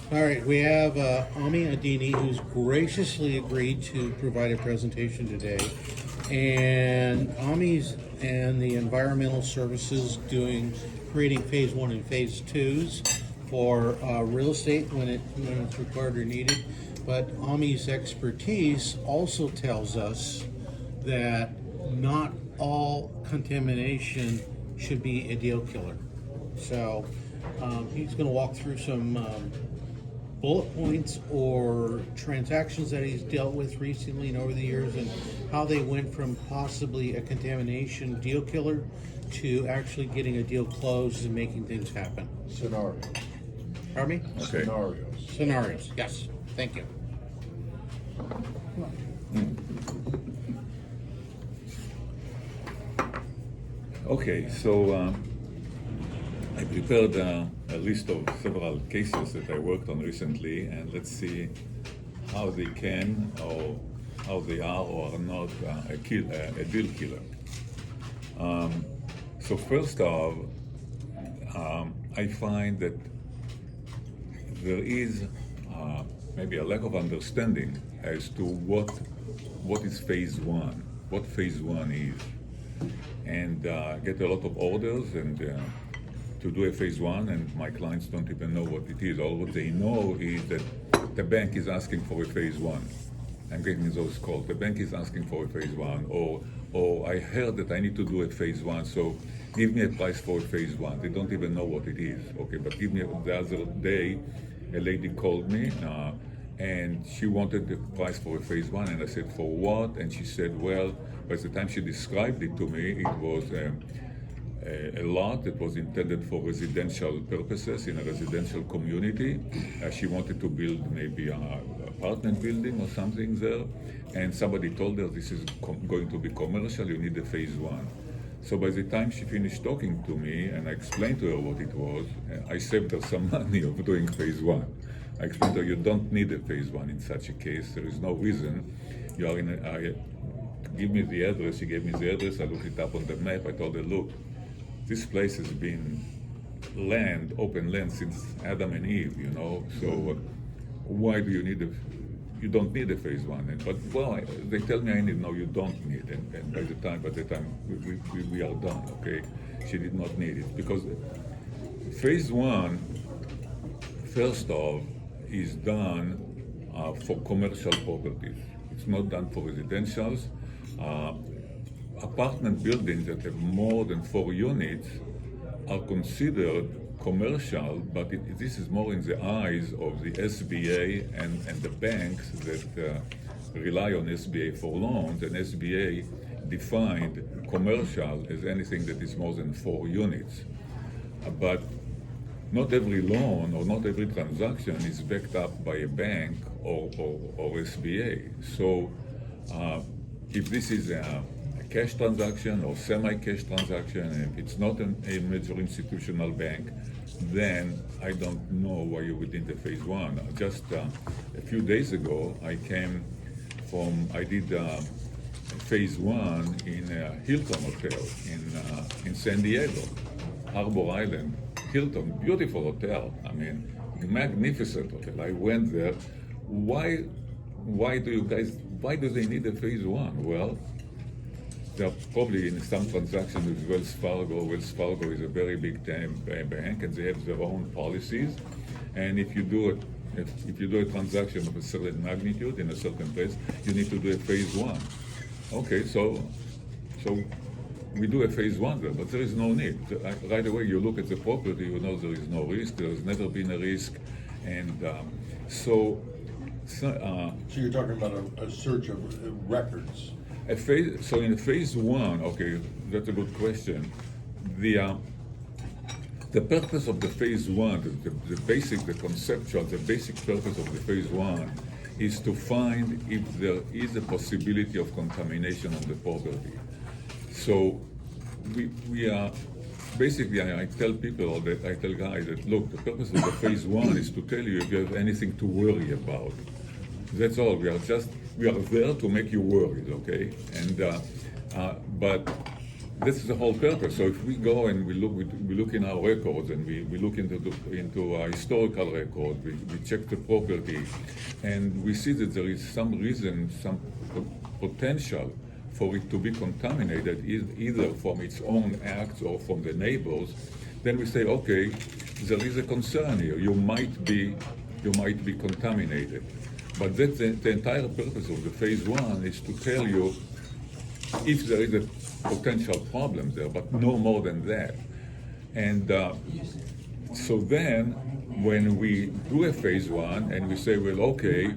All right, we have Ami Adini, who's graciously agreed to provide a presentation today. And Ami's and the environmental services creating phase one and phase twos for real estate when it's required or needed. But Ami's expertise also tells us that not all contamination should be a deal killer. So he's going to walk through some bullet points or transactions that he's dealt with recently and over the years, and how they went from possibly a contamination deal killer to actually getting a deal closed and making things happen. Scenarios. Pardon me? Okay. Scenarios. Yes. Thank you. Okay, so I prepared a list of several cases that I worked on recently, and let's see how they can or how they are or are not a deal killer. So first off, I find that there is maybe a lack of understanding as to what is phase one, what phase one is, and get a lot of orders and to do a phase one, and my clients don't even know what it is. All what they know is that the bank is asking for a phase one. I'm getting those calls. The bank is asking for a phase one, or I heard that I need to do a phase one, so give me a price for a phase one. They don't even know what it is. Okay, but give me the other day, a lady called me and she wanted the price for a phase one, and I said, for what? And she said, well, by the time she described it to me, it was a lot that was intended for residential purposes in a residential community. She wanted to build maybe an apartment building or something there, and somebody told her this is going to be commercial, you need a phase one. So by the time she finished talking to me and I explained to her what it was, I saved her some money of doing phase one. I explained to her, you don't need a phase one in such a case, there is no reason. You are give me the address, she gave me the address, I looked it up on the map, I told her, look, this place has been open land since Adam and Eve, you know, so why do you need you don't need a phase one. But well, they tell me I need, no, you don't need it. And by the time we are done, okay, she did not need it. Because phase one, first off, is done for commercial properties. It's not done for residentials. Apartment buildings that have more than 4 units are considered commercial, but this is more in the eyes of the SBA and the banks that rely on SBA for loans, and SBA defined commercial as anything that is more than 4 units. But not every loan or not every transaction is backed up by a bank or SBA. So if this is a cash transaction or semi-cash transaction, and if it's not a major institutional bank, then I don't know why you would need a phase one. Just a few days ago, I did phase one in a Hilton hotel in San Diego, Harbor Island. Hilton, beautiful hotel. I mean, magnificent hotel. I went there. Why do they need a phase one? Well, they're probably in some transaction with Wells Fargo. Wells Fargo is a very big bank, and they have their own policies. And if you do a transaction of a certain magnitude in a certain place, you need to do a phase one. Okay, so we do a phase one there, but there is no need. Right away, you look at the property, you know there is no risk. There has never been a risk, and so you're talking about a search of records. So in phase one, okay, that's a good question. The purpose of the phase one, the conceptual, the basic purpose of the phase one is to find if there is a possibility of contamination on the property. So we are basically, I tell people that I tell guys that look, the purpose of the phase one is to tell you if you have anything to worry about. That's all. We are there to make you worried, okay? And but this is the whole purpose. So if we go and we look in our records and we look into our historical record, we check the property, and we see that there is some reason, some potential for it to be contaminated, either from its own acts or from the neighbors, then we say, okay, there is a concern here. You might be contaminated. But that's the entire purpose of the phase one, is to tell you if there is a potential problem there, but no more than that. And so then, when we do a phase one and we say, well, okay,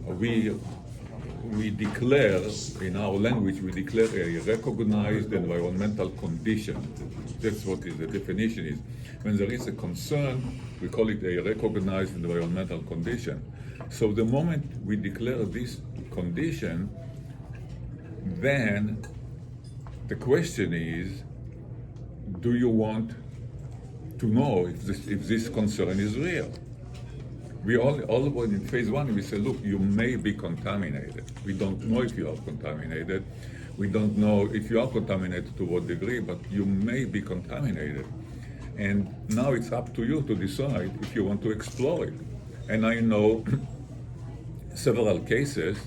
we declare, in our language, we declare a recognized environmental condition. That's what the definition is. When there is a concern, we call it a recognized environmental condition. So the moment we declare this condition, then the question is, do you want to know if this concern is real? We all in phase one, we say, look, you may be contaminated. We don't know if you are contaminated. We don't know if you are contaminated to what degree, but you may be contaminated. And now it's up to you to decide if you want to explore it. And I know several cases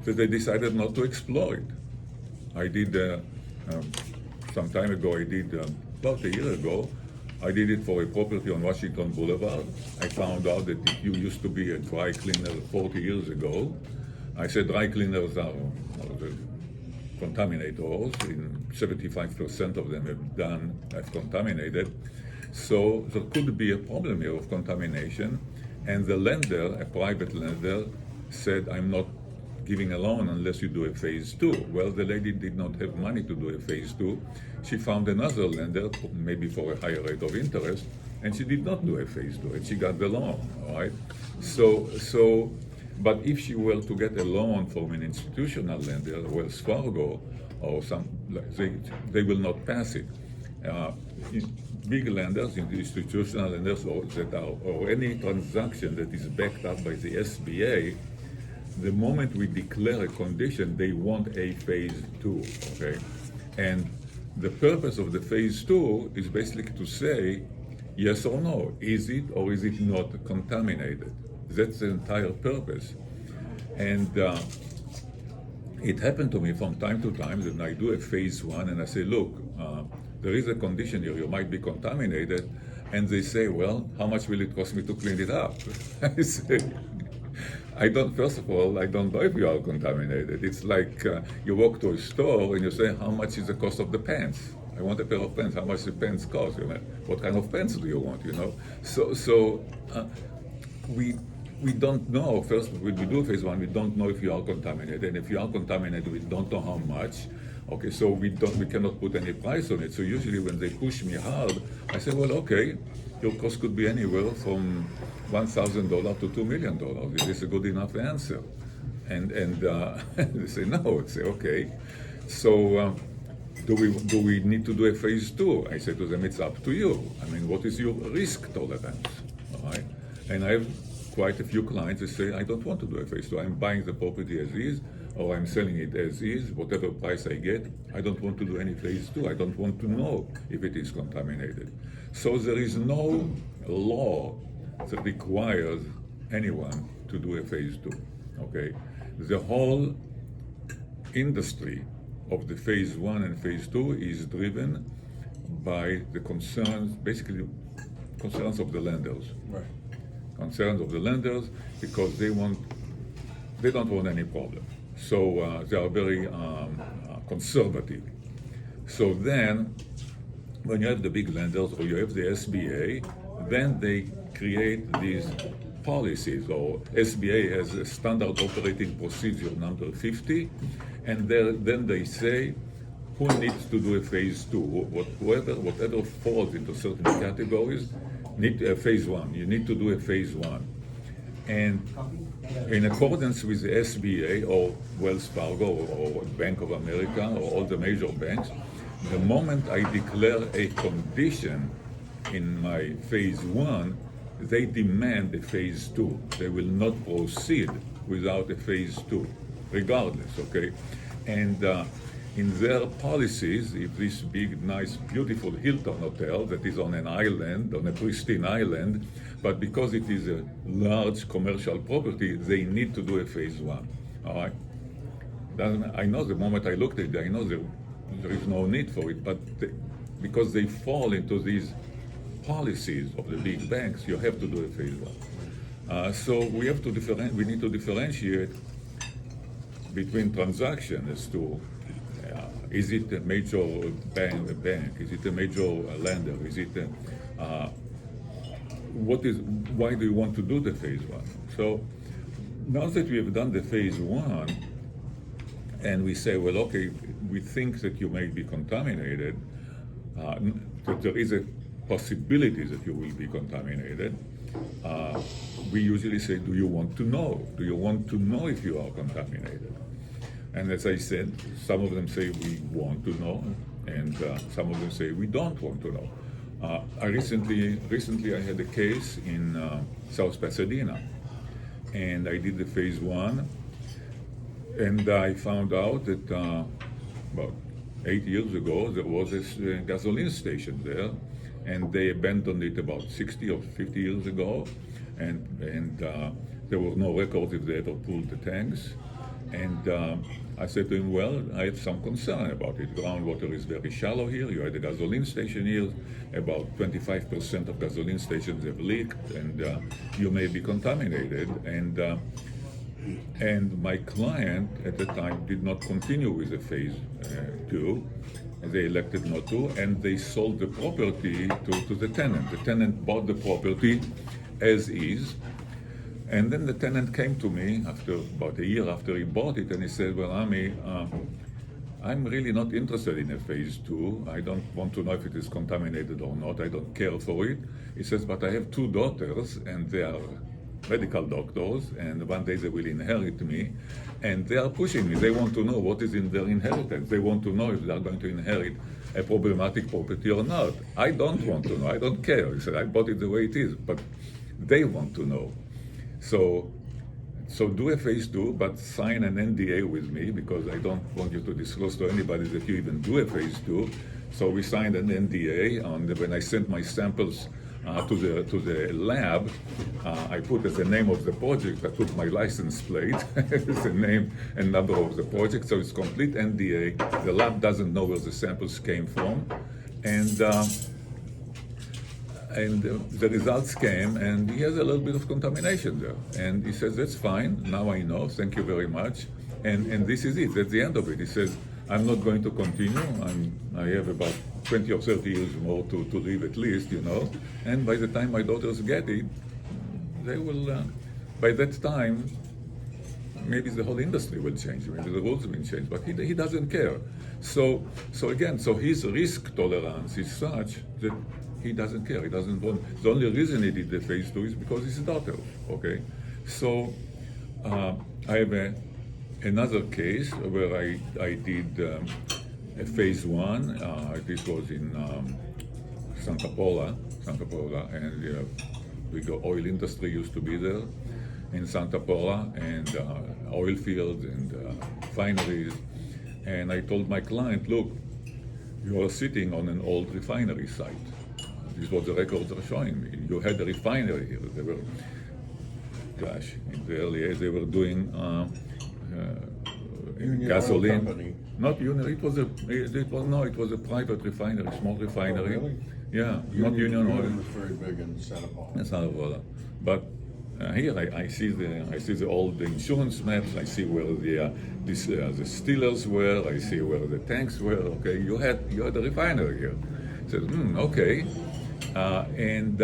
that they decided not to explore it. I did, some time ago, about a year ago, I did it for a property on Washington Boulevard. I found out that it used to be a dry cleaner 40 years ago. I said dry cleaners are the contaminators. 75% of them have contaminated. So there could be a problem here of contamination. And the lender, a private lender, said, I'm not giving a loan unless you do a phase two. Well, the lady did not have money to do a phase two. She found another lender, maybe for a higher rate of interest, and she did not do a phase two, and she got the loan, all right? But if she were to get a loan from an institutional lender, Wells Fargo, or they will not pass it. Big lenders, institutional lenders, or any transaction that is backed up by the SBA, the moment we declare a condition, they want a phase two, okay? And the purpose of the phase two is basically to say, yes or no, is it or is it not contaminated? That's the entire purpose. And it happened to me from time to time that I do a phase one and I say, look, there is a condition here, you might be contaminated. And they say, well, how much will it cost me to clean it up? I say, first of all, I don't know if you are contaminated. It's like you walk to a store and you say, how much is the cost of the pants? I want a pair of pants. How much the pants cost? You know? What kind of pants do you want? You know. So we don't know. First, when we do phase one, we don't know if you are contaminated, and if you are contaminated, we don't know how much. Okay, so we cannot put any price on it. So usually, when they push me hard, I say, well, okay, your cost could be anywhere from $1,000 to $2 million. Is this a good enough answer? And they say no. I say okay. So do we need to do a phase two? I say to them, it's up to you. I mean, what is your risk tolerance? All right. And I have quite a few clients that say, I don't want to do a phase two. I'm buying the property as is, or I'm selling it as is, whatever price I get. I don't want to do any phase two. I don't want to know if it is contaminated. So there is no law that requires anyone to do a phase two, okay? The whole industry of the phase one and phase two is driven by the concerns, basically concerns of the lenders. Right. Concerns of the lenders, because they don't want any problem. So they are very conservative. So then, when you have the big lenders or you have the SBA, then they create these policies, or SBA has a standard operating procedure number 50, and then they say who needs to do a phase two. Whatever falls into certain categories, need a phase one. You need to do a phase one. And in accordance with the SBA or Wells Fargo or Bank of America or all the major banks, the moment I declare a condition in my phase one, they demand a phase two. They will not proceed without a phase two, regardless, okay? And in their policies, if this big, nice, beautiful Hilton hotel that is on an island, on a pristine island, but because it is a large commercial property, they need to do a phase one. All right. I know the moment I looked at it, I know there is no need for it, but because they fall into these policies of the big banks, you have to do a phase one. So we have to we need to differentiate between transactions as to is it a major bank? Is it a major lender? Is it why do you want to do the phase one? So now that we have done the phase one, and we say, well, okay, we think that you may be contaminated, that there is a possibility that you will be contaminated, we usually say, do you want to know? Do you want to know if you are contaminated? And as I said, some of them say we want to know, and some of them say we don't want to know. Recently I had a case in South Pasadena, and I did the phase one, and I found out that about 8 years ago there was this gasoline station there, and they abandoned it about 60 or 50 years ago, and there were no records if they ever pulled the tanks. And I said to him, well, I have some concern about it. Groundwater is very shallow here. You had a gasoline station here. About 25% of gasoline stations have leaked, and you may be contaminated. And my client at the time did not continue with the phase two. They elected not to, and they sold the property to the tenant. The tenant bought the property as is. And then the tenant came to me after about a year after he bought it, and he said, well, Ami, I'm really not interested in a phase two. I don't want to know if it is contaminated or not. I don't care for it. He says, but I have 2 daughters, and they are medical doctors, and one day they will inherit me, and they are pushing me. They want to know what is in their inheritance. They want to know if they are going to inherit a problematic property or not. I don't want to know. I don't care. He said, I bought it the way it is, but they want to know. So do a phase two, but sign an NDA with me, because I don't want you to disclose to anybody that you even do a phase two. So we signed an NDA when I sent my samples to the lab. I put as the name of the project, I put my license plate as the name and number of the project. So it's complete NDA. The lab doesn't know where the samples came from, and the results came, and he has a little bit of contamination there. And he says, that's fine, now I know, thank you very much. And this is it, that's the end of it. He says, I'm not going to continue, I have about 20 or 30 years more to live at least, and by the time my daughters get it, they will, by that time, maybe the whole industry will change, maybe the rules will change, but he doesn't care. So his risk tolerance is such that he doesn't care. He doesn't want. The only reason he did the phase two is because his daughter. Okay, so I have another case where I did a phase one. This was in Santa Paula, and the oil industry used to be there in Santa Paula, and oil fields and refineries. And I told my client, look, you are sitting on an old refinery site. This is what the records are showing me. You had a refinery here. They were, in the early days, they were doing gasoline. Company. Not Union. It was a private refinery, small refinery. Oh, really? Yeah, not Union Oil. Union was very big in Santa Paula. In Santa Paula. But here I see the old insurance maps. I see where the distillers were. I see where the tanks were. Okay, you had a refinery here. He says, okay. And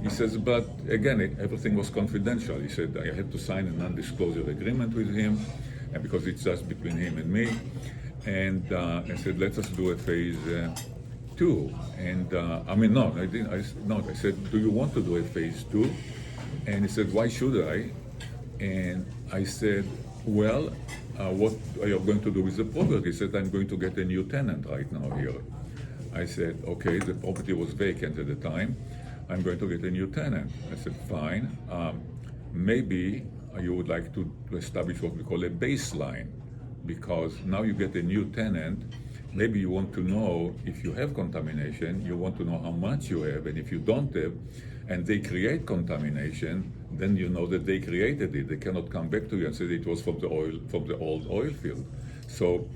he says, but again, everything was confidential. He said, I had to sign a non-disclosure agreement with him, and because it's just between him and me. And I said, let us do a phase two. And no, I didn't. I said, do you want to do a phase two? And he said, why should I? And I said, well, what are you going to do with the property? He said, I'm going to get a new tenant right now here. I said, okay, the property was vacant at the time. I'm going to get a new tenant. I said, fine. Maybe you would like to establish what we call a baseline because now you get a new tenant. Maybe you want to know if you have contamination, you want to know how much you have, and if you don't have, and they create contamination, then you know that they created it. They cannot come back to you and say it was from the old oil field. So,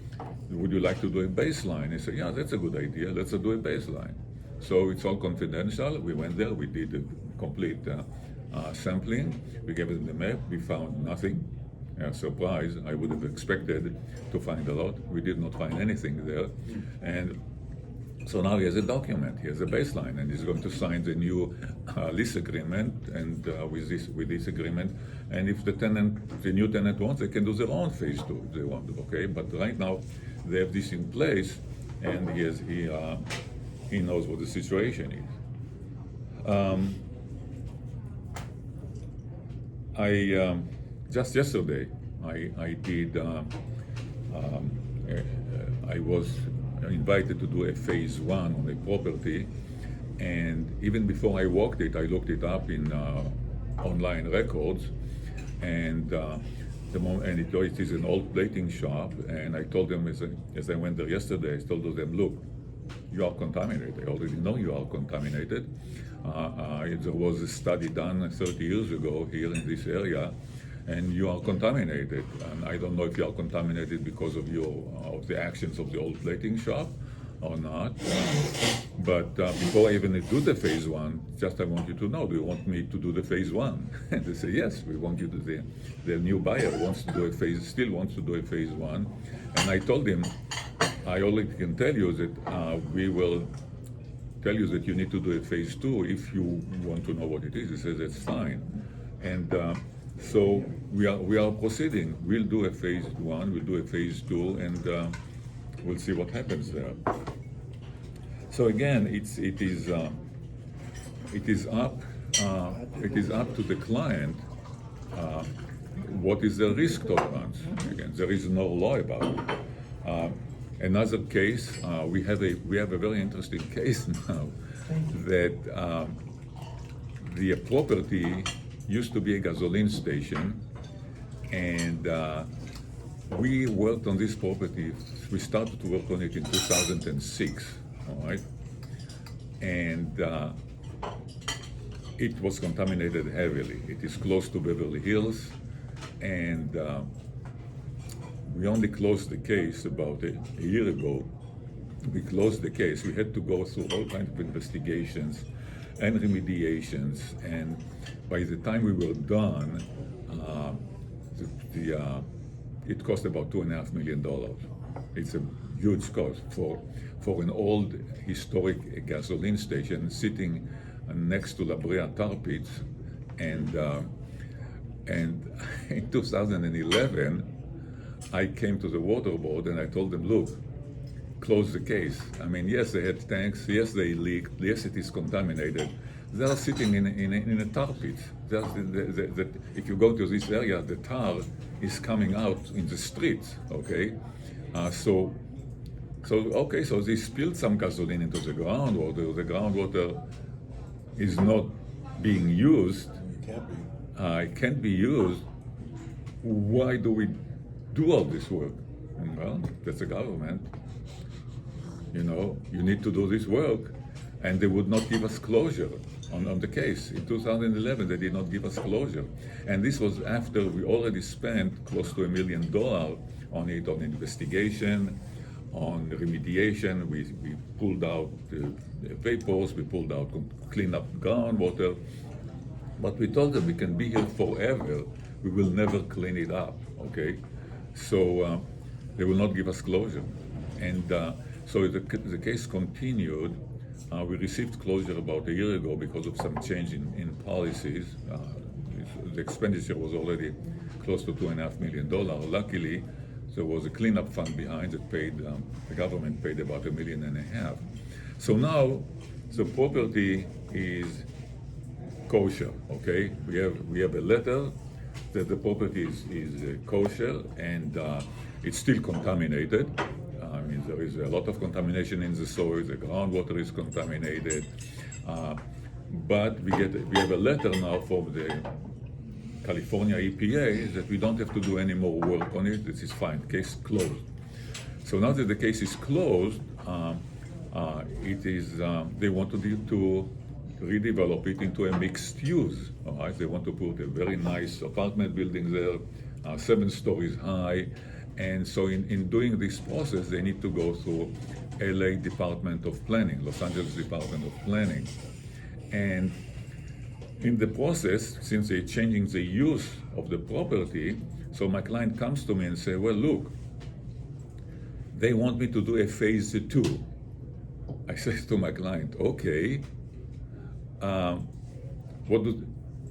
would you like to do a baseline? I said, yeah, that's a good idea. Let's do a baseline. So it's all confidential. We went there. We did a complete sampling. We gave them the map. We found nothing. Surprise! I would have expected to find a lot. We did not find anything there, and so now he has a document. He has a baseline, and he's going to sign the new lease agreement. And with this agreement, and if the new tenant wants, they can do their own phase two if they want. Okay, but right now they have this in place, and he knows what the situation is. Just yesterday, I was invited to do a phase one on a property, and even before I walked it, I looked it up in online records, and it is an old plating shop, and I told them as I went there yesterday, I told them, look, you are contaminated. I already know you are contaminated. There was a study done 30 years ago here in this area, and you are contaminated. And I don't know if you are contaminated because of the actions of the old plating shop or not. But before I even do the phase one, I want you to know, do you want me to do the phase one? And they say, yes, we want you to do. The new buyer still wants to do a phase one. And I told him, I only can tell you that we will tell you that you need to do a phase two if you want to know what it is. He says, that's fine. And so we are proceeding. We'll do a phase one, we'll do a phase two, and we'll see what happens there. So again, it is up to the client. What is the risk tolerance? Again, there is no law about it. Another case, we have a very interesting case now that the property used to be a gasoline station, and we worked on this property. We started to work on it in 2006, all right? And it was contaminated heavily. It is close to Beverly Hills, and we only closed the case about a year ago. We closed the case. We had to go through all kinds of investigations and remediations, and by the time we were done, it cost about $2.5 million. It's a huge cost for an old historic gasoline station sitting next to La Brea tar pits, and in 2011, I came to the water board and I told them, look, close the case. I mean, yes, they had tanks, yes, they leaked, yes, it is contaminated. They are sitting in a tar pit. If you go to this area, the tar is coming out in the street, okay? So they spilled some gasoline into the groundwater. The groundwater is not being used. It can't be used. Why do we do all this work? Well, that's the government. You know, you need to do this work, and they would not give us closure on the case. In 2011, they did not give us closure, and this was after we already spent close to $1 million on it, on investigation, on remediation. We pulled out the vapors, we pulled out, cleaned up groundwater, but we told them we can be here forever. We will never clean it up, okay? So they will not give us closure. And so the case continued. We received closure about a year ago because of some change in policies. The expenditure was already close to $2.5 million. Luckily, there was a cleanup fund behind that paid, the government paid about $1.5 million. So now the property is kosher, okay? We have a letter that the property is kosher, and it's still contaminated. I mean, there is a lot of contamination in the soil. The groundwater is contaminated, but we have a letter now from California EPA is that we don't have to do any more work on it. This is fine. Case closed. So now that the case is closed, it is they want to redevelop it into a mixed use. All right, they want to put a very nice apartment building there, 7 stories high, and so in doing this process, they need to go through LA Department of Planning, Los Angeles Department of Planning, and in the process, since they're changing the use of the property, so my client comes to me and say, well, look, they want me to do a phase 2. I say to my client, okay,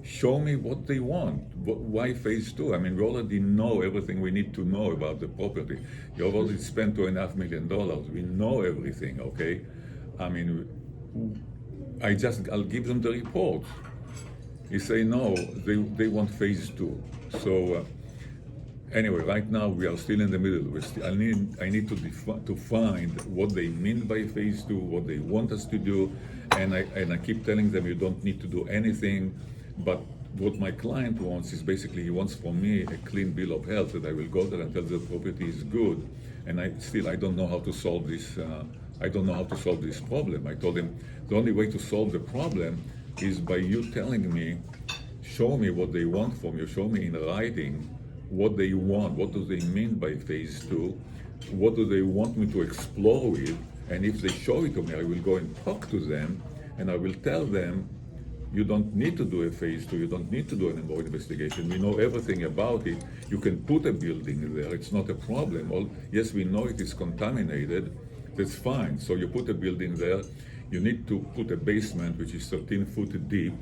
show me what they want. Why phase 2? I mean, we already know everything we need to know about the property. You already spent $2.5 million. We know everything, okay? I mean, I'll give them the report. He say no, they want phase 2. So anyway, right now we are still in the middle. I need to find what they mean by phase 2, what they want us to do, and I keep telling them you don't need to do anything. But what my client wants is basically he wants from me a clean bill of health that I will go there and tell the property is good. And I don't know how to solve this. I don't know how to solve this problem. I told him the only way to solve the problem is by you telling me, show me what they want from you, show me in writing what they want, what do they mean by phase 2, what do they want me to explore with, and if they show it to me, I will go and talk to them, and I will tell them, you don't need to do a phase 2, you don't need to do an more investigation, we know everything about it, you can put a building there, it's not a problem. Yes, we know it is contaminated, that's fine, so you put a building there, you need to put a basement which is 13 foot deep.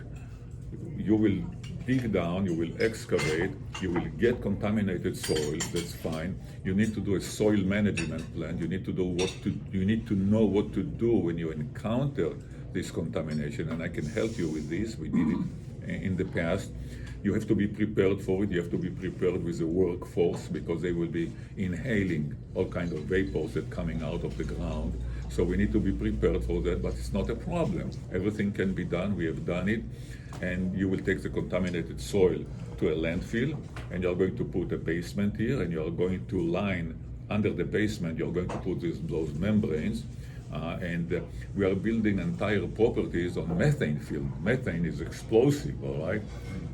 You will dig down, you will excavate, you will get contaminated soil, that's fine. You need to do a soil management plan. You need to know what to do when you encounter this contamination, and I can help you with this. We did it in the past. You have to be prepared for it. You have to be prepared with the workforce because they will be inhaling all kinds of vapors that are coming out of the ground. So we need to be prepared for that, but it's not a problem. Everything can be done. We have done it. And you will take the contaminated soil to a landfill, and you're going to put a basement here, and you're going to line under the basement, you're going to put those membranes. We are building entire properties on methane film. Methane is explosive, all right?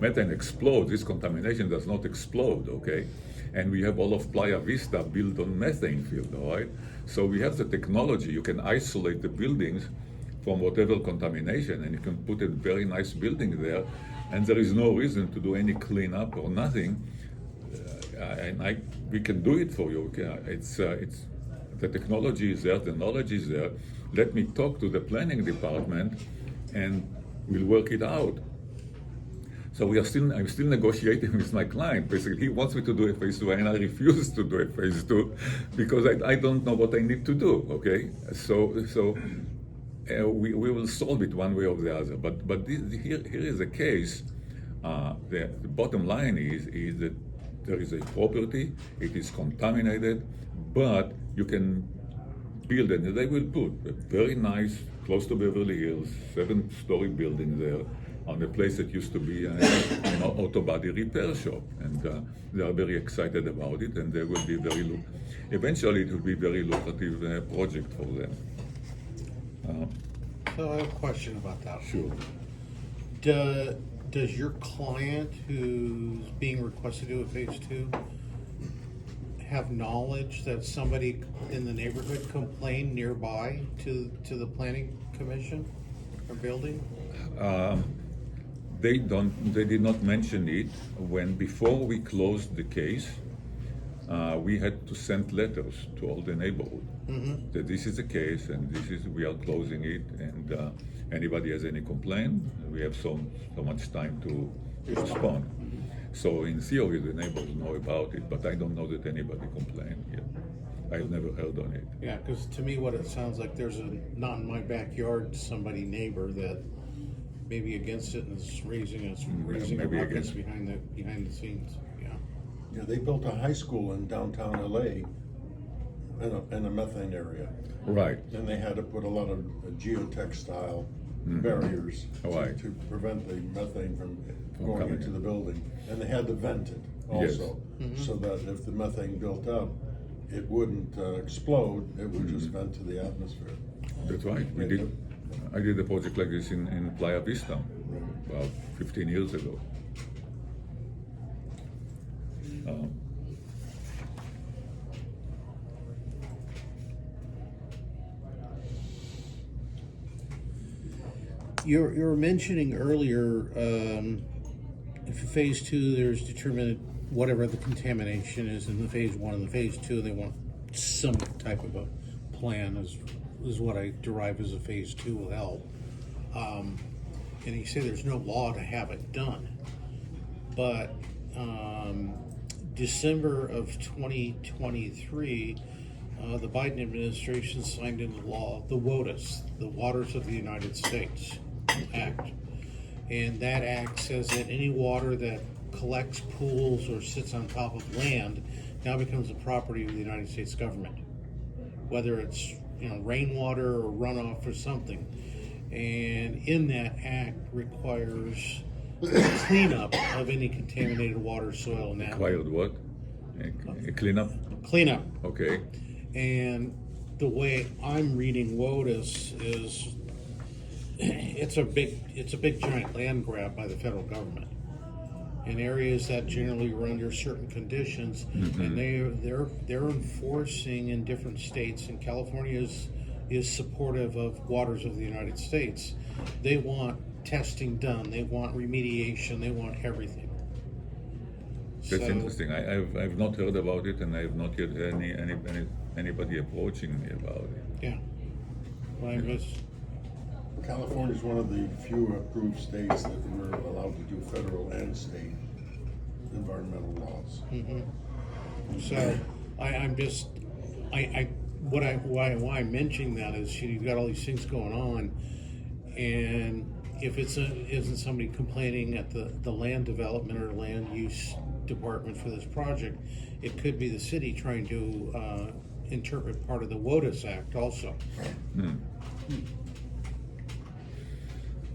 Methane explodes. This contamination does not explode, okay? And we have all of Playa Vista built on methane field, all right? So we have the technology. You can isolate the buildings from whatever contamination, and you can put a very nice building there, and there is no reason to do any cleanup or nothing. We can do it for you. It's the technology is there, the knowledge is there. Let me talk to the planning department, and we'll work it out. So I'm still negotiating with my client. Basically, he wants me to do a phase 2, and I refuse to do a phase 2 because I don't know what I need to do. Okay, so we will solve it one way or the other. But here is the case. The bottom line is that there is a property. It is contaminated, but you can build it. They will put a very nice, close to Beverly Hills, 7-story building there on a place that used to be an auto body repair shop, and they are very excited about it, and they will be eventually it will be very lucrative project for them. So I have a question about that. Sure. Does your client who's being requested to do a phase 2 have knowledge that somebody in the neighborhood complained nearby to the planning commission or building? They did not mention it. Before we closed the case, we had to send letters to all the neighborhood that this is the case, and we are closing it, and anybody has any complaint, we have so much time to respond. So in theory, the neighbors know about it, but I don't know that anybody complained yet. I've never heard on it. Yeah, because to me, what it sounds like, there's a not in my backyard somebody neighbor that may be against it and is raising a ruckus behind the scenes. Yeah, they built a high school in downtown LA in a methane area. Right. And they had to put a lot of geotextile barriers Right. to prevent the methane from going coming into in. the building. And they had to vent it also, so that if the methane built up, it wouldn't explode, it would just vent to the atmosphere. That's right. I did a project like this in Playa Vista about 15 years ago. You were mentioning earlier, if in phase two, there's determined whatever the contamination is in the phase one and the phase two, they want some type of a plan is what I derive as a phase two will help. And you say there's no law to have it done, but December of 2023, the Biden administration signed into law the WOTUS, the Waters of the United States Act. And that act says that any water that collects, pools, or sits on top of land now becomes the property of the United States government, whether it's rainwater or runoff or something. And in that act requires cleanup of any contaminated water, soil, and Required what? A cleanup? cleanup. Okay. And the way I'm reading WOTUS is it's a big giant land grab by the federal government in areas that generally are under certain conditions, and they're enforcing in different states. And California is supportive of Waters of the United States. They want testing done. They want remediation. They want everything. That's So- interesting. I've not heard about it, and I have not yet heard anybody approaching me about it. Yeah. Well, I just, California is one of the few approved states that we're allowed to do federal and state environmental laws. so why I'm mentioning that is you've got all these things going on, and if isn't somebody complaining at the land development or land use department for this project, it could be the city trying to interpret part of the WOTUS Act also.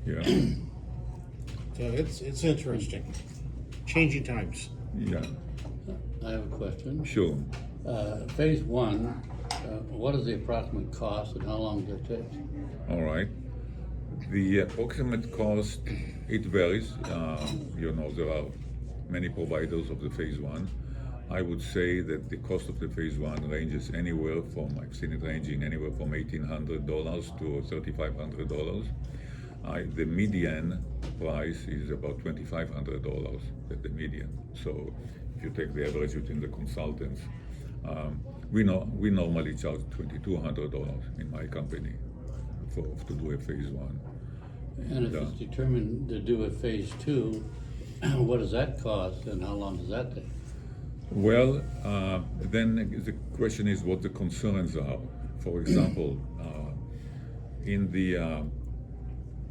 Yeah. So it's interesting. Changing times. Yeah. I have a question. Sure. Phase one, what is the approximate cost and how long does it take? All right. The approximate cost, it varies. There are many providers of the phase one. I would say that the cost of the phase one ranges anywhere from, I've seen it ranging anywhere from $1,800 to $3,500. The median price is about $2,500 at the median. So if you take the average between the consultants, we normally charge $2,200 in my company to do a phase one. And if it's determined to do a phase two, what does that cost and how long does that take? Well, then the question is what the concerns are. For example,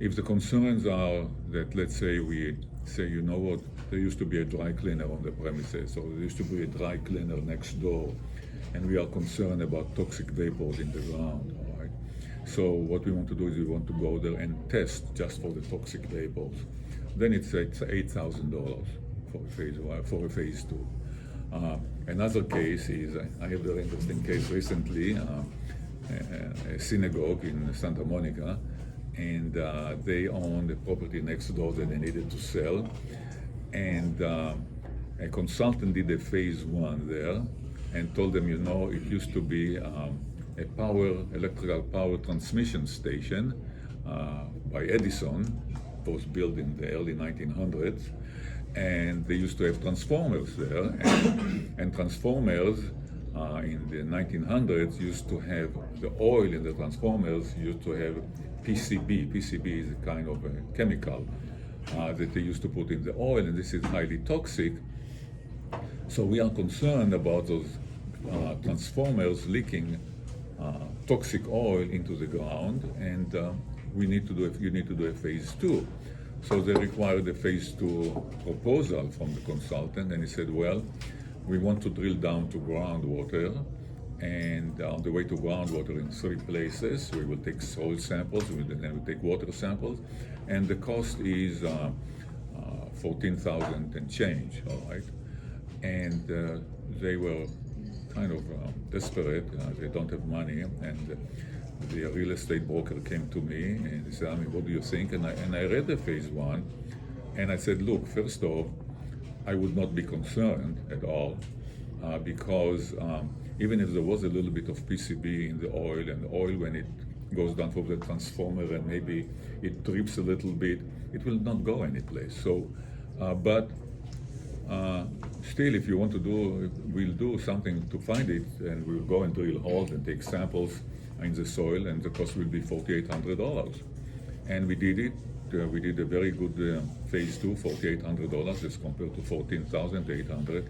if the concerns are that, let's say we say, you know what, there used to be a dry cleaner on the premises, or there used to be a dry cleaner next door, and we are concerned about toxic vapors in the ground, all right? So what we want to do is we want to go there and test just for the toxic vapors. Then it's $8,000 for a phase two. Another case is, I have a very interesting case recently, a synagogue in Santa Monica, and they owned the property next door that they needed to sell. And a consultant did a phase one there and told them, it used to be a electrical power transmission station by Edison, was built in the early 1900s. And they used to have transformers there, and transformers in the 1900s used to have the oil in the transformers used to have PCB. PCB is a kind of a chemical that they used to put in the oil, and this is highly toxic. So we are concerned about those transformers leaking toxic oil into the ground, and you need to do a phase two. So they required a phase two proposal from the consultant, and he said, well, we want to drill down to groundwater, And on the way to groundwater in 3 places, we will take soil samples, then we take water samples, and the cost is 14,000 and change, all right? And they were kind of desperate. They don't have money, and the real estate broker came to me and he said, what do you think? And I read the phase 1, and I said, look, first off, I would not be concerned at all because even if there was a little bit of PCB in the oil, and the oil, when it goes down from the transformer and maybe it drips a little bit, it will not go anyplace. So, but still, if you want to do, we'll do something to find it, and we'll go and drill holes and take samples in the soil, and the cost will be $4,800. And we did it. We did a very good phase 2, $4,800 as compared to $14,800.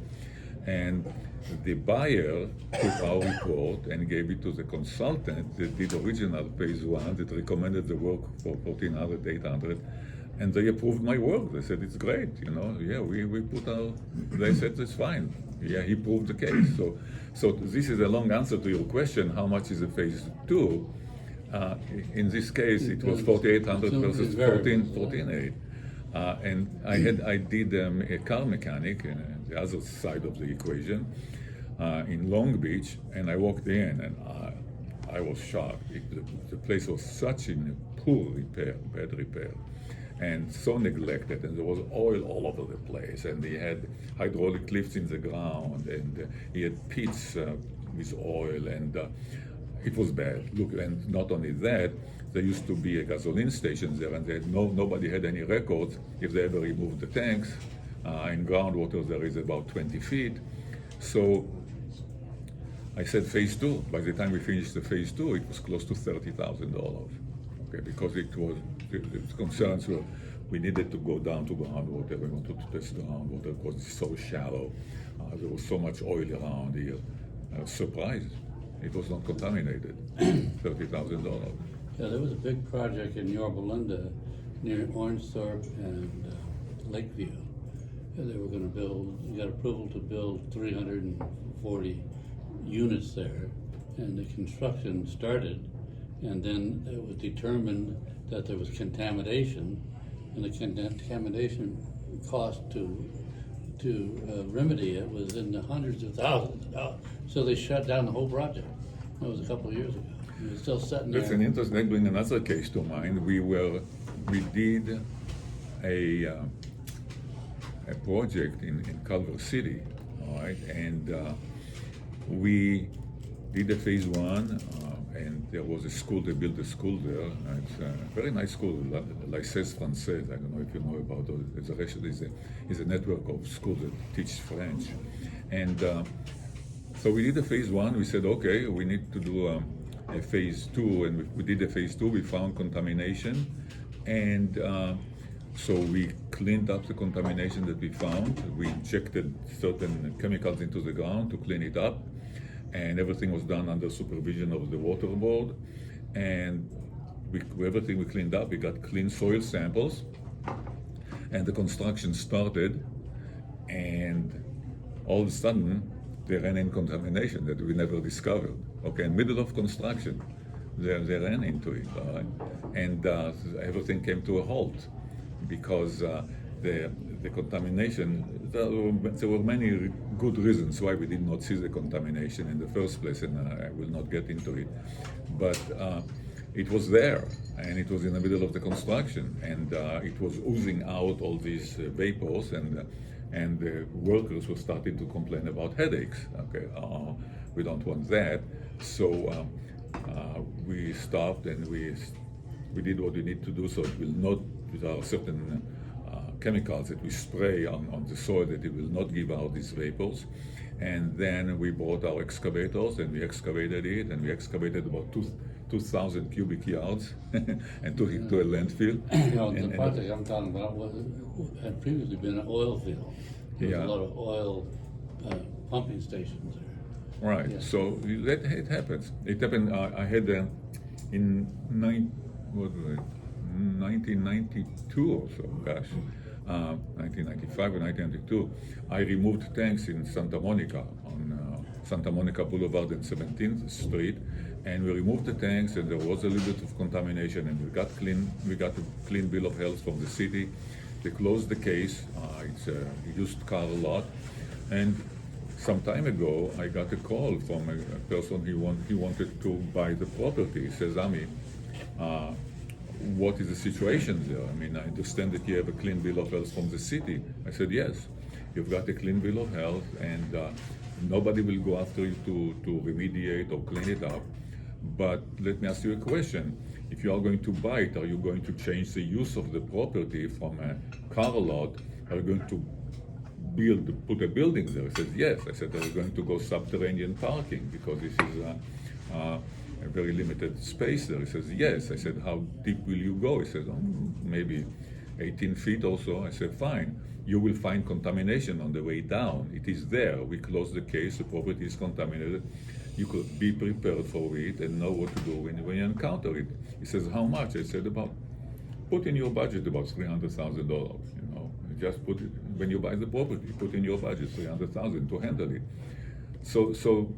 And the buyer took our report and gave it to the consultant that did original phase 1, that recommended the work for $14,000, $800. And they approved my work. They said, it's great, you know. Yeah, we put our, they said, it's fine. Yeah, he proved the case. So this is a long answer to your question, how much is a phase 2? In this case, it was 4,800 versus 14,800. And I did a car mechanic, the other side of the equation, in Long Beach, and I walked in, and I was shocked. The place was such in poor repair, bad repair, and so neglected, and there was oil all over the place, and he had hydraulic lifts in the ground, and he had pits with oil, and it was bad. Look, and not only that, there used to be a gasoline station there, and nobody had any records if they ever removed the tanks. In groundwater, there is about 20 feet. So I said phase 2. By the time we finished the phase 2, it was close to $30,000. Okay, because the concerns were we needed to go down to groundwater. We wanted to test groundwater because it's so shallow. There was so much oil around here. I was surprised it was not contaminated. $30,000. Yeah, there was a big project in Yorba Linda near Orangethorpe and Lakeview. They were going to build, got approval to build 340 units there, and the construction started, and then it was determined that there was contamination, and the contamination cost to remedy it was in the hundreds of thousands of dollars. So they shut down the whole project. That was a couple of years ago. It was still sitting there. That's an interesting, bring another case to mind. We did a project in Culver City, all right, and we did a phase 1, and there was a school. They built a school there. It's a very nice school, Lycée Français. I don't know if you know about it. It's a network of schools that teach French, and so we did a phase 1. We said, okay, we need to do a phase 2, and we did a phase 2. We found contamination, and so we cleaned up the contamination that we found. We injected certain chemicals into the ground to clean it up, and everything was done under supervision of the water board. And everything we cleaned up, we got clean soil samples, and the construction started, and all of a sudden, they ran in contamination that we never discovered. Okay, in middle of construction, they ran into it, all right? And everything came to a halt because the contamination, there were many good reasons why we did not see the contamination in the first place, and I will not get into it. But it was there, and it was in the middle of the construction, and it was oozing out all these vapors, and the workers were starting to complain about headaches. Okay, we don't want that. So we stopped, and we did what we need to do, so it will not, there are certain chemicals that we spray on the soil that it will not give out these vapors. And then we brought our excavators, and we excavated it, and we excavated about 2,000 cubic yards and took it to a landfill. You know, the project I'm talking about had previously been an oil field. There was a lot of oil pumping stations there. Right. Yeah. So it happens. It happened. I had in 1992 or so. Gosh, 1995 or 1992. I removed tanks in Santa Monica Santa Monica Boulevard and 17th Street, and we removed the tanks, and there was a little bit of contamination, and we got a clean bill of health from the city. They closed the case. It's a used car lot, and some time ago I got a call from a person he wanted to buy the property. He says, Ami, what is the situation there? I mean, I understand that you have a clean bill of health from the city. I said, yes, you've got a clean bill of health, and nobody will go after you to remediate or clean it up. But let me ask you a question. If you are going to buy it, are you going to change the use of the property from a car lot? Are you going to put a building there? I said, yes. I said, are you going to go subterranean parking because this is a very limited space there? He says, yes. I said, how deep will you go? He says, maybe 18 feet or so. I said, fine. You will find contamination on the way down. It is there. We closed the case. The property is contaminated. You could be prepared for it and know what to do when you encounter it. He says, how much? I said, put in your budget about $300,000. You know, just put it when you buy the property. Put in your budget $300,000 to handle it. So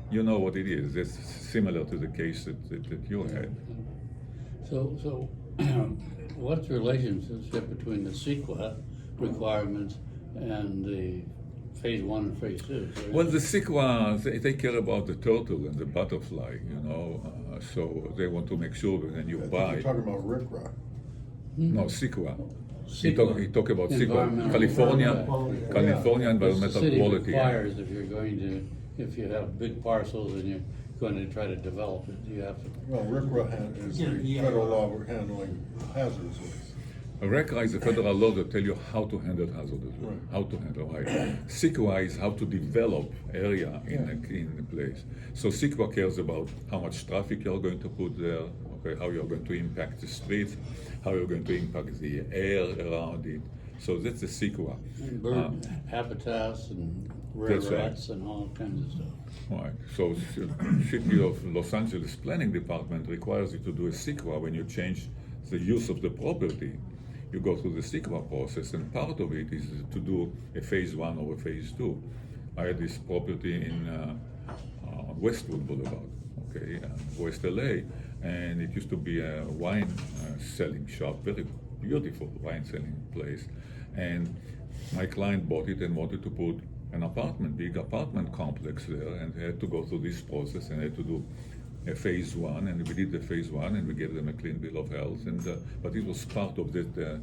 you know what it is. It's similar to the case that you had. So what's the relationship between the CEQA requirements and the phase 1 and phase 2? Well, the CEQA, they care about the turtle and the butterfly, you know, so they want to make sure that when you buy. You're talking about RCRA. No, CEQA. He CEQA. talk about CEQA, Environmental California Environmental the city Quality. requires if you have big parcels and you're going to try to develop it, you have to. Well, RCRA is the federal law handling hazardous waste. RCRA is a federal law that tell you how to handle hazardous waste, Right. how to handle it. CEQA is how to develop area in a place. So CEQA cares about how much traffic you're going to put there, okay, how you're going to impact the streets, how you're going to impact the air around it. So that's the CEQA. And bird habitats and rare That's right. rats and all kinds of stuff. Right. So City of Los Angeles Planning Department requires you to do a CEQA when you change the use of the property. You go through the CEQA process, and part of it is to do a phase 1 or a phase 2. I had this property in Westwood Boulevard, okay, West LA, and it used to be a wine selling shop, very beautiful wine selling place. And my client bought it and wanted to put an big apartment complex there, and they had to go through this process and had to do a phase 1, and we did the phase 1, and we gave them a clean bill of health, and but it was part of that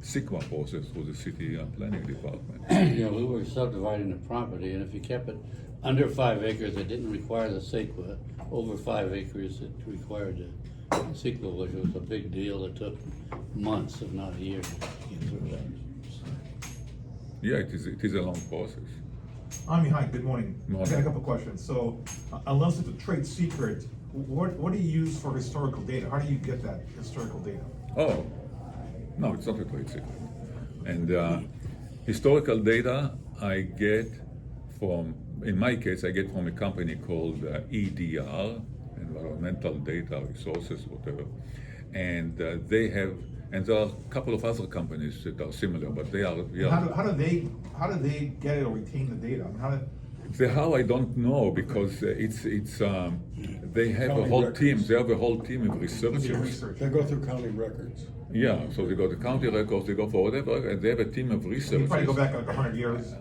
CEQA process for the city planning department. You know, we were subdividing the property, and if you kept it under 5 acres, it didn't require the CEQA. Over 5 acres, it required the CEQA, which was a big deal. It took months, if not a year, to get through that. Yeah, it is a long process. Ami, hi, good morning. Morning. I got a couple questions. So, unless it's a trade secret, what do you use for historical data? How do you get that historical data? Oh, no, it's not a trade secret. And historical data I get from, in my case, I get from a company called EDR, Environmental Data Resources, whatever. And they have, and there are a couple of other companies that are similar, but they are. How do they get it or retain the data? I mean, How I don't know, because they have a County whole records. team. They have a whole team of researchers. research? They go through county records. Yeah, so they go to county records, they go for whatever, and they have a team of You researchers. probably go back like 100 years.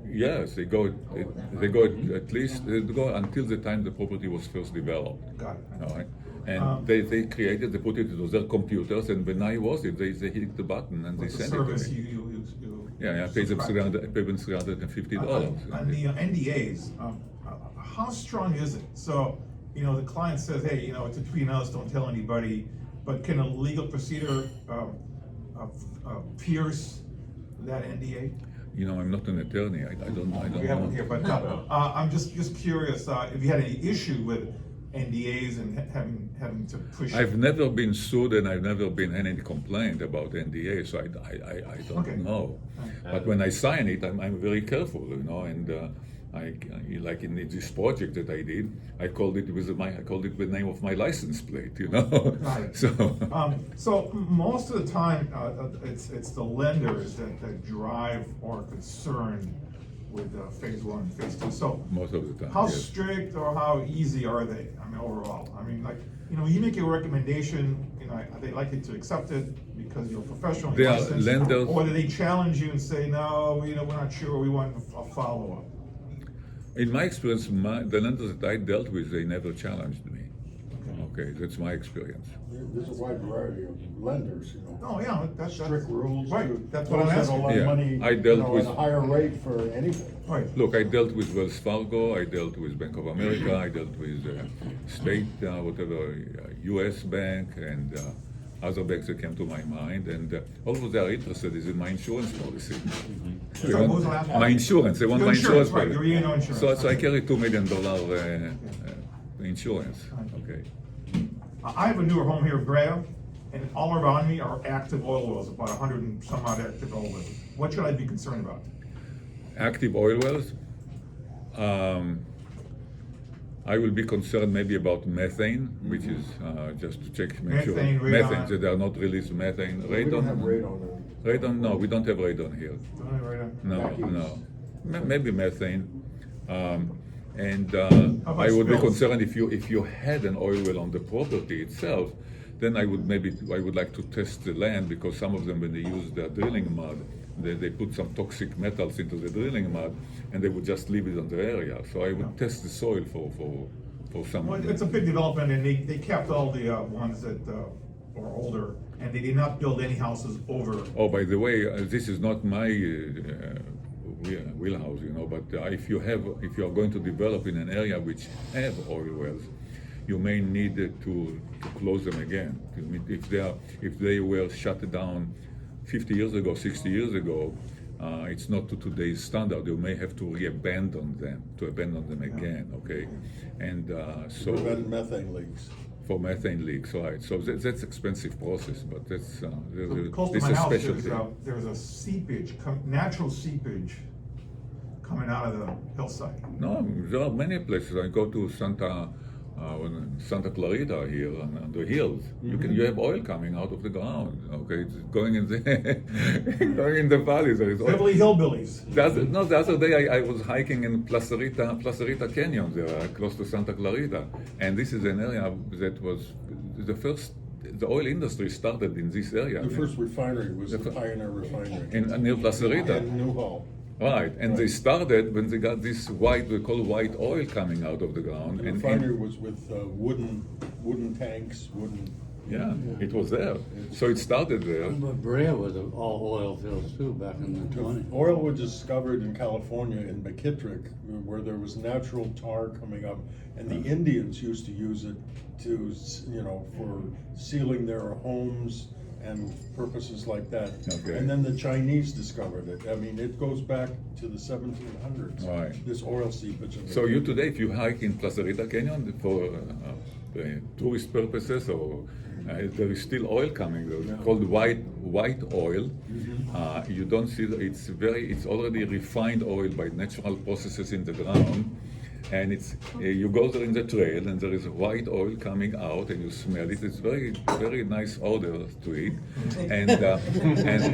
Yes, they go at least they go until the time the property was first developed. Got it. All right, and they created, they put it into their computers, and when I was it, they hit the button and they What's the sent it service to me. you Yeah, I paid them subscribe to? $350. On the NDAs, how strong is it? So, the client says, hey, it's between us, don't tell anybody, but can a legal procedure pierce that NDA? I'm not an attorney. I don't We have know. one here, but I'm just curious if you had any issue with NDAs and having to push. I've never been sued, and I've never been any complaint about NDA, so I don't Okay. know. But when I sign it, I'm very careful, and I like in this project that I did, I called it with the name of my license plate, Right. So So most of the time, it's the lenders that drive or are concerned with phase one and phase two. So Most of the time, how yes. strict or how easy are they? I mean, overall, I mean, like, you know, you make a recommendation, you know, they like you to accept it because you're a professional, They you're are licensed, lenders. or do they challenge you and say, no, you know, we're not sure, we want a follow-up? In my experience, the lenders that I dealt with, they never challenged me. Okay. Okay, that's my experience. There's a wide variety of lenders, you know. Oh, yeah, that's. Strict rules. Right, to that's what I'm put asking. a lot of Yeah, money, I dealt you know, with- at a higher rate for anything. Right. Look, I dealt with Wells Fargo, I dealt with Bank of America, I dealt with State, U.S. Bank, and other banks that came to my mind, and all what they are interested is in my insurance policy. They Sorry, want what was the last one? my insurance, they want Your my insurance right, policy. your E&O insurance. So I Okay. carry $2 million insurance, okay? I have a newer home here in Berendo, and all around me are active oil wells, about 100 and some odd active oil wells. What should I be concerned about? Active oil wells, I will be concerned maybe about methane, which is just to check, make sure. Methane, radon. Methane, that they are not releasing methane. We don't have Radon, radon. radon, no, we don't have radon here. No, Vacuums. no. Maybe methane. And How about I would be spills? concerned if you had an oil well on the property itself, then I would like to test the land, because some of them, when they use the drilling mud, they put some toxic metals into the drilling mud, and they would just leave it on the area. So I would test the soil for some. Well, it's a big development, and they kept all the ones that are older, and they did not build any houses over. Oh, by the way, this is not my wheelhouse, you know. But if you are going to develop in an area which have oil wells, you may need to close them again. If they were shut down 50 years ago, 60 years ago, it's not to today's standard. You may have to abandon them again. Okay, and so Prevent methane leaks. for methane leaks, right? So that's expensive process, but that's Close to it's my a house, special there's thing. there's a seepage, natural seepage coming out of the hillside. No, there are many places. I go to Santa Clarita here on the hills. You have oil coming out of the ground. Okay, it's going in the going in the valleys. There is oil. Beverly Hillbillies. The other day I was hiking in Placerita Canyon there, close to Santa Clarita, and this is an area that was the first. The oil industry started in this area. The first refinery was the Pioneer Refinery. near Placerita. In Newhall. Right, and they started when they got this white, we call white oil coming out of the ground. The and refinery was with wooden tanks, yeah, it was there. So it started there. But Brea was all oil fields too back in the 20s. Oil was discovered in California in McKittrick, where there was natural tar coming up, and the Indians used to use it to, for sealing their homes and purposes like that. Okay. And then the Chinese discovered it. I mean, it goes back to the 1700s. Right. This oil seepage. So you today, if you hike in Placerita Canyon for tourist purposes, or there is still oil coming there, called white oil. You don't see it's already refined oil by natural processes in the ground. And you go there in the trail, and there is white oil coming out, and you smell it. It's very, very nice odor to it, and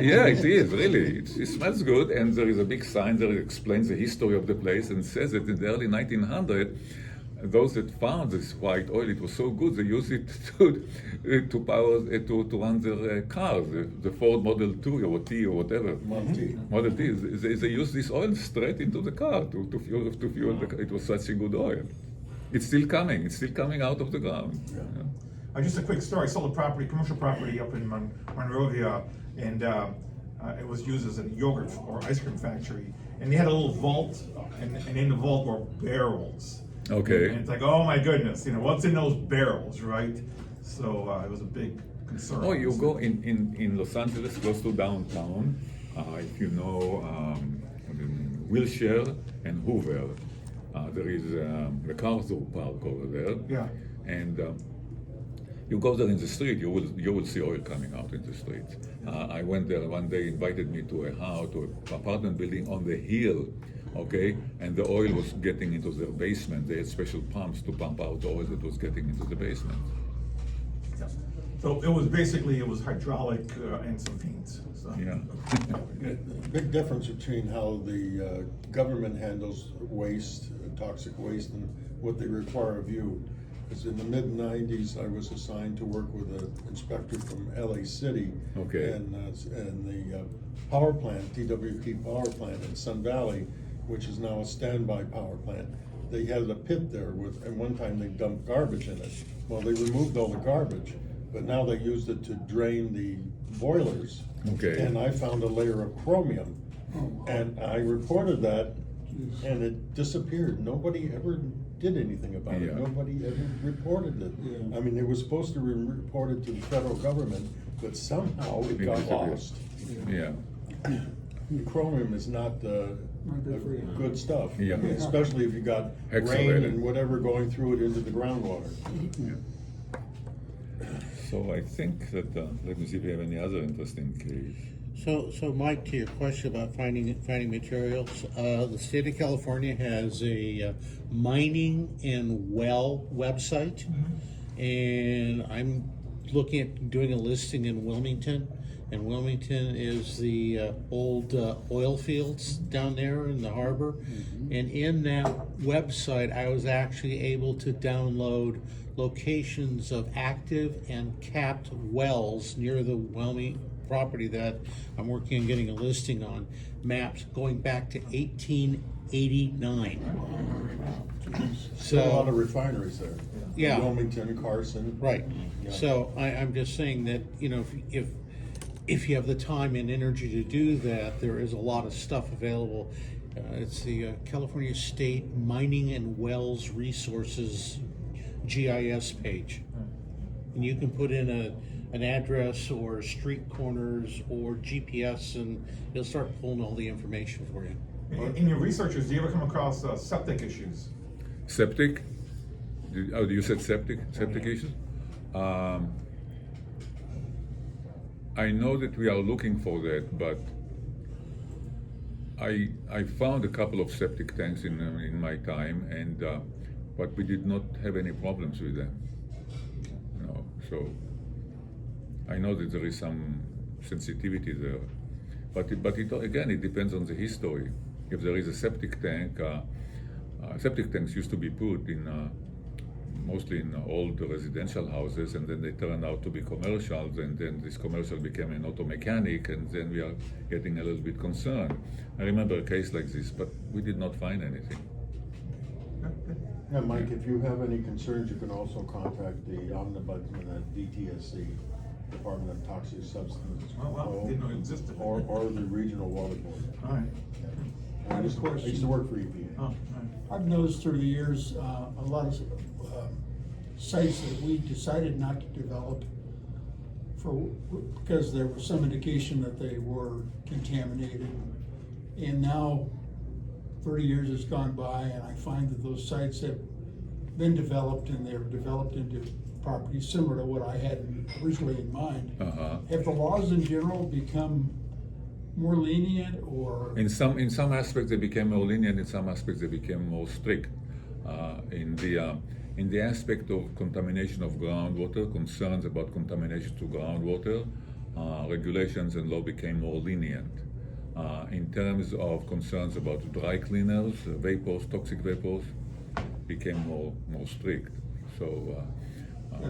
yeah, it is really. It smells good, and there is a big sign that explains the history of the place and says that in the early 1900s, those that found this white oil, it was so good they used it to run their cars, the Ford Model 2 or T or whatever. Model T. They used this oil straight into the car to fuel the car. It was such a good oil. It's still coming. It's still coming out of the ground. Yeah. Just a quick story. I sold a property, commercial property up in Monrovia, and it was used as a yogurt or ice cream factory. And they had a little vault, and in the vault were barrels. Okay. And it's like, oh my goodness, what's in those barrels, right? So it was a big concern. Oh, you go in Los Angeles, close to downtown. If you know Wilshire and Hoover, there is the MacArthur Park over there. Yeah. And you go there in the street, you will see oil coming out in the street. I went there one day, invited me to a house, to an apartment building on the hill. Okay, and the oil was getting into their basement. They had special pumps to pump out the oil that was getting into the basement. So it was hydraulic and some paint, so. Yeah. Big difference between how the government handles waste, toxic waste, and what they require of you. Because in the mid-90s, I was assigned to work with an inspector from LA City. Okay. And the power plant, TWP power plant in Sun Valley, which is now a standby power plant. They had a pit there with, and one time they dumped garbage in it. Well, they removed all the garbage, but now they used it to drain the boilers. Okay. And I found a layer of chromium, and I reported that, and it disappeared. Nobody ever did anything about it. Yeah. Nobody ever reported it. I mean, it was supposed to be reported to the federal government, but somehow it got disappeared. lost. Yeah. Chromium is not good stuff. Yeah. Especially if you got rain Hexavalent. and whatever going through it into the groundwater. So I think that, let me see if we have any other interesting case. So Mike, to your question about finding materials, the state of California has a mining and well website, and I'm looking at doing a listing in Wilmington. And Wilmington is the old oil fields down there in the harbor. And in that website, I was actually able to download locations of active and capped wells near the Wilmington property that I'm working on getting a listing on, maps going back to 1889. Still a lot of refineries there. Yeah. Wilmington, Carson. Right. Yeah. So I'm just saying that, if you have the time and energy to do that, there is a lot of stuff available. It's the California State Mining and Wells Resources GIS page. And you can put in an address or street corners or GPS, and it'll start pulling all the information for you. In your researches, do you ever come across septic issues? Septic? You said septic issues? I know that we are looking for that, but I found a couple of septic tanks in my time, and but we did not have any problems with them. So I know that there is some sensitivity there, but again, it depends on the history. If there is a septic tank, septic tanks used to be put in mostly in old residential houses, and then they turned out to be commercials, and then this commercial became an auto mechanic, and then we are getting a little bit concerned. I remember a case like this, but we did not find anything. Yeah, Mike, if you have any concerns, you can also contact the ombudsman at DTSC, Department of Toxic Substances. Oh, wow, didn't know it existed. Or the Regional Water Board. All right. I used to work for EPA. Oh, all right. I've noticed through the years, a lot of sites that we decided not to develop because there was some indication that they were contaminated. And now 30 years has gone by, and I find that those sites have been developed, and they're developed into properties similar to what I had originally in mind. Have the laws in general become more lenient, or? In some aspects they became more lenient, in some aspects they became more strict. In the aspect of contamination of groundwater, concerns about contamination to groundwater, regulations and law became more lenient. In terms of concerns about dry cleaners, vapors, toxic vapors, became more strict. So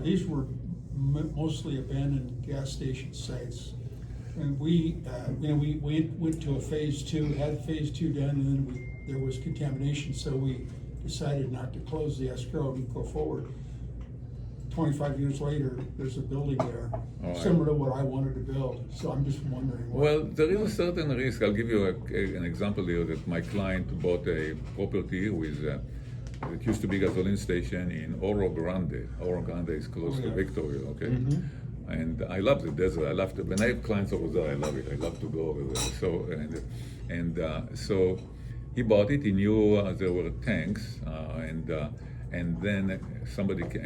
These were mostly abandoned gas station sites. And we went to a phase 2, had phase 2 done, and then there was contamination, so we decided not to close the escrow and go forward. 25 years later, there's a building there, similar to what I wanted to build. So I'm just wondering. Well, there is a certain risk. I'll give you an example here that my client bought a property with it used to be a gasoline station in Oro Grande. Oro Grande is close to Victoria, okay? And I love the desert. I love when I have clients over there, I love it. I love to go over there. So so he bought it. He knew there were tanks, and then a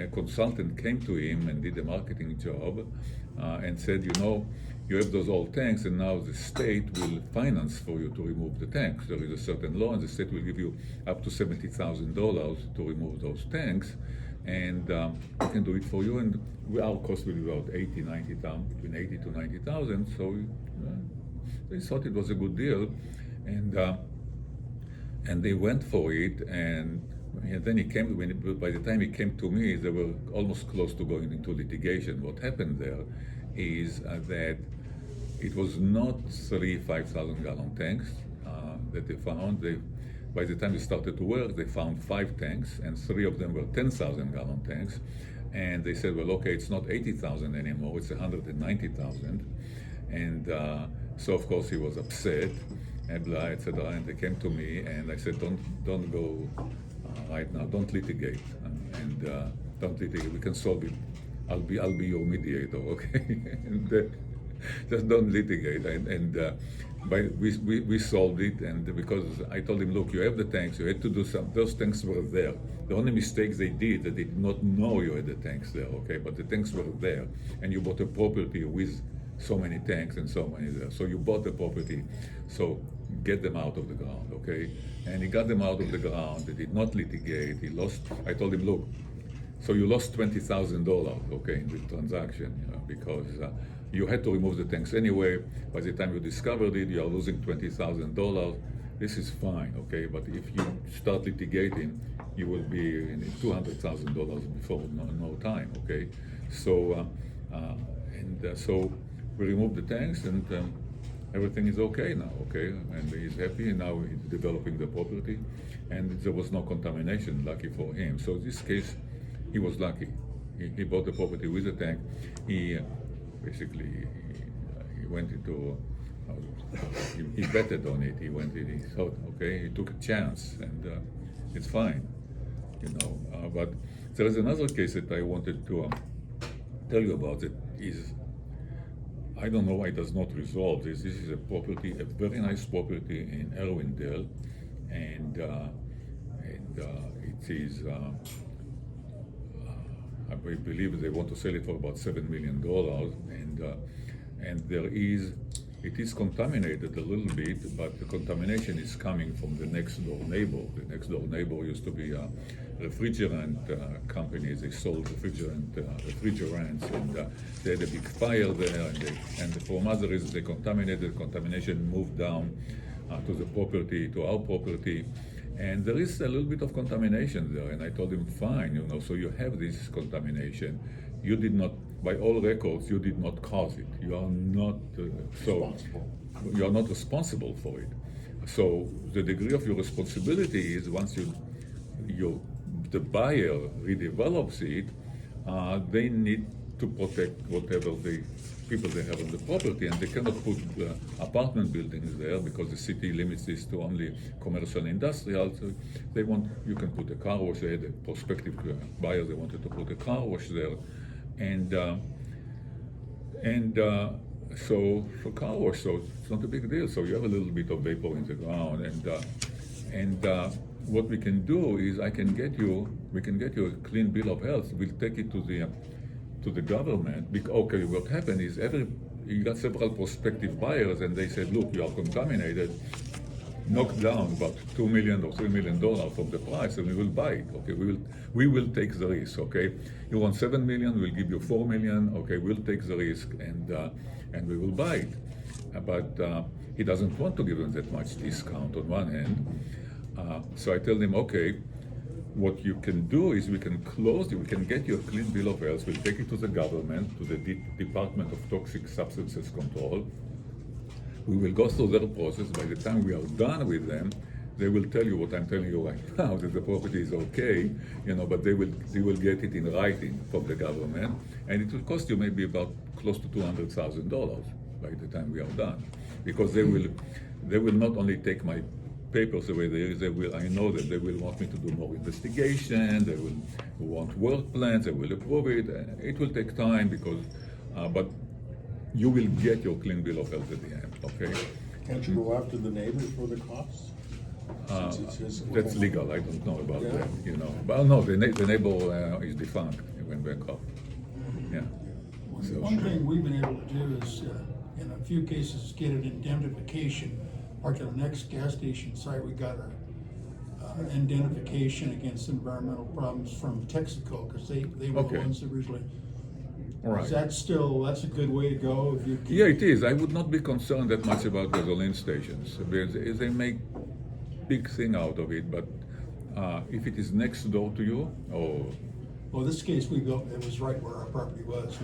consultant came to him and did a marketing job, and said, you have those old tanks, and now the state will finance for you to remove the tanks. There is a certain law, and the state will give you up to $70,000 to remove those tanks. and we can do it for you. And our cost will be about 90,000, between 80 to 90,000. So they thought it was a good deal, and they went for it. And then he came. By the time he came to me, they were almost close to going into litigation. What happened there is that it was not 3 5,000 gallon tanks that they found. By the time they started to work, they found 5 tanks, and 3 of them were 10,000 gallon tanks. And they said, well, okay, it's not 80,000 anymore, it's 190,000. And so of course he was upset, and blah, etc. And they came to me, and I said, don't go right now, don't litigate, and don't litigate. We can solve it. I'll be your mediator, okay? And, just don't litigate. We solved it, and because I told him, look, you have the tanks, you had to do some. Those tanks were there. The only mistakes they did not know you had the tanks there, okay? But the tanks were there, and you bought a property with so many tanks and so many there. So you bought the property, so get them out of the ground, okay? And he got them out of the ground. They did not litigate. He lost. I told him, look, so you lost $20,000, okay, in the transaction, because you had to remove the tanks anyway. By the time you discovered it, you are losing $20,000. This is fine, okay? But if you start litigating, you will be in $200,000 before no time, okay? So, so we removed the tanks, and everything is okay now, okay? And he's happy, and now he's developing the property, and there was no contamination, lucky for him. So in this case, he was lucky. He bought the property with the tank. He basically he went into he betted on it. He went in. He thought, okay, he took a chance, and it's fine, But there is another case that I wanted to tell you about. That is, I don't know why it does not resolve this. This is a property, a very nice property in Irwindale, and it is. I believe they want to sell it for about $7 million, and it is contaminated a little bit, but the contamination is coming from the next door neighbor. The next door neighbor used to be a refrigerant company. They sold refrigerants, and they had a big fire there, and for other reasons they contaminated. The contamination moved down to the property, to our property. And there is a little bit of contamination there, and I told him, fine, so you have this contamination. You did not, by all records, you did not cause it. You are not you are not responsible for it. So the degree of your responsibility is once the buyer redevelops it, they need to protect whatever the people they have on the property, and they cannot put apartment buildings there because the city limits this to only commercial and industrial. So you can put a car wash. They had a prospective buyer, they wanted to put a car wash there, so for car wash, so it's not a big deal. So you have a little bit of vapor in the ground, and what we can do is we can get you a clean bill of health. We'll take it to the government. Okay, what happened is you got several prospective buyers, and they said, look, you are contaminated, knock down about $2 million or $3 million from the price, and we will buy it. Okay, we will take the risk. Okay, you want $7 million, we'll give you $4 million. Okay, we'll take the risk, and we will buy it. But he doesn't want to give them that much discount on one hand. So I tell him, okay, what you can do is we can get you a clean bill of health. We'll take it to the government, to the Department of Toxic Substances Control. We will go through their process. By the time we are done with them, they will tell you what I'm telling you right now, that the property is okay, but they will get it in writing from the government, and it will cost you maybe about close to $200,000 by the time we are done, because they will not only take my papers away, I know that they will want me to do more investigation, they will want work plans, they will approve it. It will take time but you will get your clean bill of health at the end, okay? Can't you go after the neighbor for the costs? That's legal, I don't know about that, But no, the neighbor is defunct, he went bankrupt, yeah. One thing we've been able to do is, in a few cases, get an indemnification. Like at the next gas station site, we got a indemnification against environmental problems from Texaco, because they were the Okay. ones that originally. All right. Is that still, that's a good way to go if you? Yeah, it is. I would not be concerned that much about gasoline stations because they make big thing out of it. But if it is next door to you, Well, this case we built, it was right where our property was.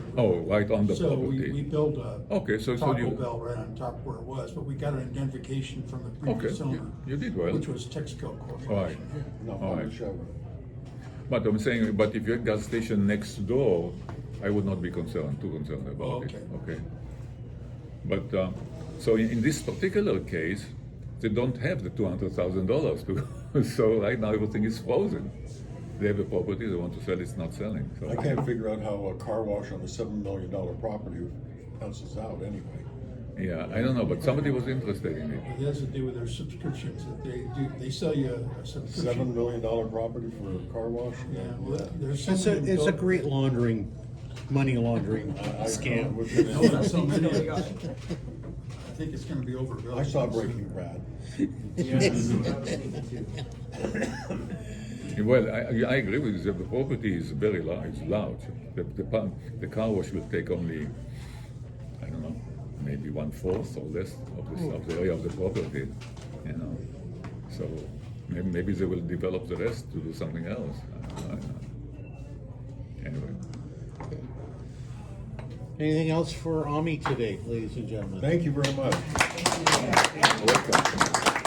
right on the So property. we built a Okay, so Taco you- Bell right on top where it was, but we got an indemnification from the Okay, previous owner. you did well. Which was Texaco Corporation. All right. No, All on right. the Chevron. But I'm saying, but if you had gas station next door, I would not be too concerned about Oh, it. okay. Okay. But so in this particular case, they don't have the $200,000 to. So right now everything is frozen. They have a property they want to sell. It's not selling. So I can't figure out how a car wash on a $7 million property pencils out anyway. Yeah, I don't know, but somebody was interested in it. It has to do with their subscriptions that they do, they sell you a subscription. $7 million property for a car wash? Yeah, well, there's It's something. a great money laundering scam. No, that's so many of them. I think it's gonna be overbuilt. I saw Breaking Bad. Well, I agree with you. The property is very large. It's large. The car wash will take only, I don't know, maybe 1/4 or less of the area of the property. You know, so maybe they will develop the rest to do something else. I don't know. Anyway, Anything else for Ami today, ladies and gentlemen? Thank you very much. welcome.